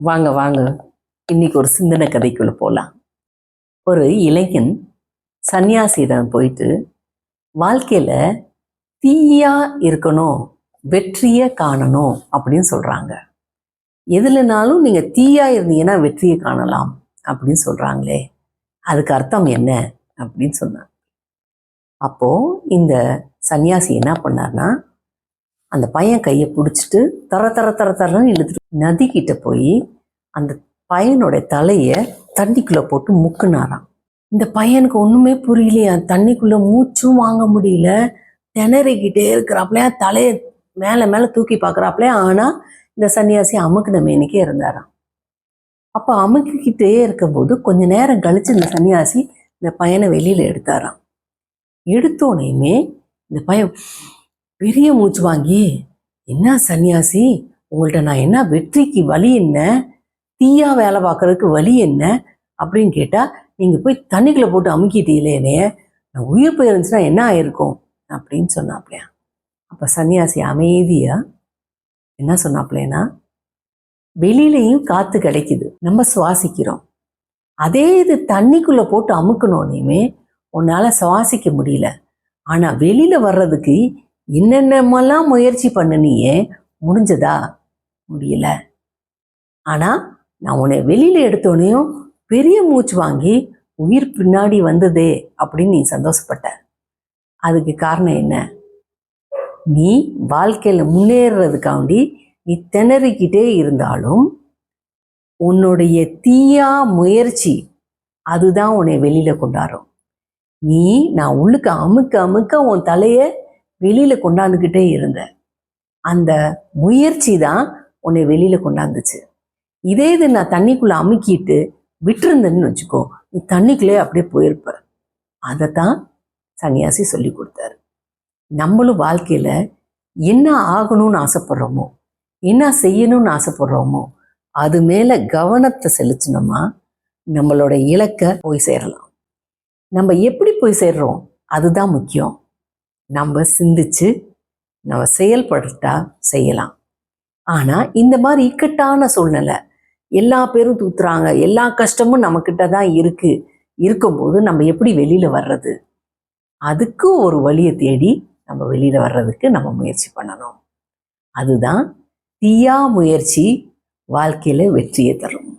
வாங்க வாங்க, இன்னைக்கு ஒரு சிந்தனை கதைக்குள்ள போகலாம். ஒரு இளைஞன் சன்னியாசியிடம் போயிட்டு வாழ்க்கையில தீயா இருக்கணும், வெற்றியை காணணும் அப்படின்னு சொல்றாங்க. எதுலனாலும் நீங்க தீயா இருந்தீங்கன்னா வெற்றியை காணலாம் அப்படின்னு சொல்றாங்களே, அதுக்கு அர்த்தம் என்ன அப்படின்னு சொன்னாங்க. அப்போ இந்த சன்னியாசி என்ன பண்ணார்னா, அந்த பையன் கையை பிடிச்சிட்டு தர தர தர தரன்னு இழுத்துட்டு நதிக்கிட்ட போய் அந்த பையனோட தலையை தண்ணிக்குள்ள போட்டு முக்குனாராம். இந்த பையனுக்கு ஒண்ணுமே புரியலையா, தண்ணிக்குள்ள மூச்சும் வாங்க முடியல, திணறிக்கிட்டே இருக்கிறாப்லையா, தலையை மேல மேல தூக்கி பார்க்குறாப்லையா. ஆனா இந்த சன்னியாசி அமுக்குன மேனிக்கே இருந்தாராம். அப்ப அமுக்கிக்கிட்டே இருக்கும்போது கொஞ்ச நேரம் கழிச்சு இந்த சன்னியாசி இந்த பையனை வெளியில எடுத்தாராம். எடுத்தோனையுமே இந்த பையன் பெரிய மூச்சு வாங்கி, என்ன சன்னியாசி, உங்கள்கிட்ட நான் என்ன வெற்றிக்கு வழி என்ன, தீயா வேலை பார்க்கறதுக்கு வழி என்ன அப்படின்னு கேட்டா, நீங்க போய் தண்ணிக்குள்ள போட்டு அமுக்கிட்டீங்களே, நான் உயிர் போயிருந்துச்சுன்னா என்ன ஆயிருக்கும் அப்படின்னு சொன்னாப்லையா. அப்ப சன்னியாசி அமைதியா என்ன சொன்னாப்லைன்னா, வெளியிலையும் காத்து கிடைக்குது, நம்ம சுவாசிக்கிறோம். அதே இது தண்ணிக்குள்ள போட்டு அமுக்கணுன்னே உன்னால சுவாசிக்க முடியல. ஆனா வெளியில வர்றதுக்கு என்னென்னமெல்லாம் முயற்சி பண்ணினியே, முடிஞ்சதா? முடியல. ஆனா நான் உன்னை வெளியில எடுத்தோனையும் பெரிய மூச்சு வாங்கி உயிர் பின்னாடி வந்ததே அப்படின்னு நீ சந்தோஷப்பட்ட. அதுக்கு காரணம் என்ன? நீ வாழ்க்கையில முன்னேறதுக்காண்டி நீ திணறிக்கிட்டே இருந்தாலும் உன்னுடைய தீயா முயற்சி அதுதான் உன்னை வெளியில கொண்டாடும். நீ நான் உள்ளுக்க அமுக்க அமுக்க உன் தலைய வெளியில கொண்டாந்துக்கிட்டே இருந்த அந்த முயற்சி தான் உன்னை வெளியில கொண்டாந்துச்சு. இதே இது நான் தண்ணிக்குள்ள அமுக்கிட்டு விட்டுருந்தேன்னு வச்சுக்கோ, நீ தண்ணிக்குள்ளே அப்படியே போயிருப்ப. அதைத்தான் சன்னியாசி சொல்லி கொடுத்தாரு. நம்மளும் வாழ்க்கையில என்ன ஆகணும்னு ஆசைப்படுறோமோ, என்ன செய்யணும்னு ஆசைப்படுறோமோ, அது மேல கவனத்தை செலுத்தினோமா நம்மளோட இலக்கை போய் சேரலாம். நம்ம எப்படி போய் சேர்றோம் அதுதான் முக்கியம். நம்ம சிந்திச்சு நம்ம செயல்படுத்தா செய்யலாம். ஆனா இந்த மாதிரி இக்கட்டான சூழ்நிலை, எல்லா பேரும் தூத்துறாங்க, எல்லா கஷ்டமும் நம்ம கிட்ட தான் இருக்கும்போது நம்ம எப்படி வெளியில வர்றது? அதுக்கு ஒரு வழியை தேடி நம்ம வெளியில வர்றதுக்கு நம்ம முயற்சி பண்ணணும். அதுதான் தீயா முயற்சி வாழ்க்கையில வெற்றியை தரும்.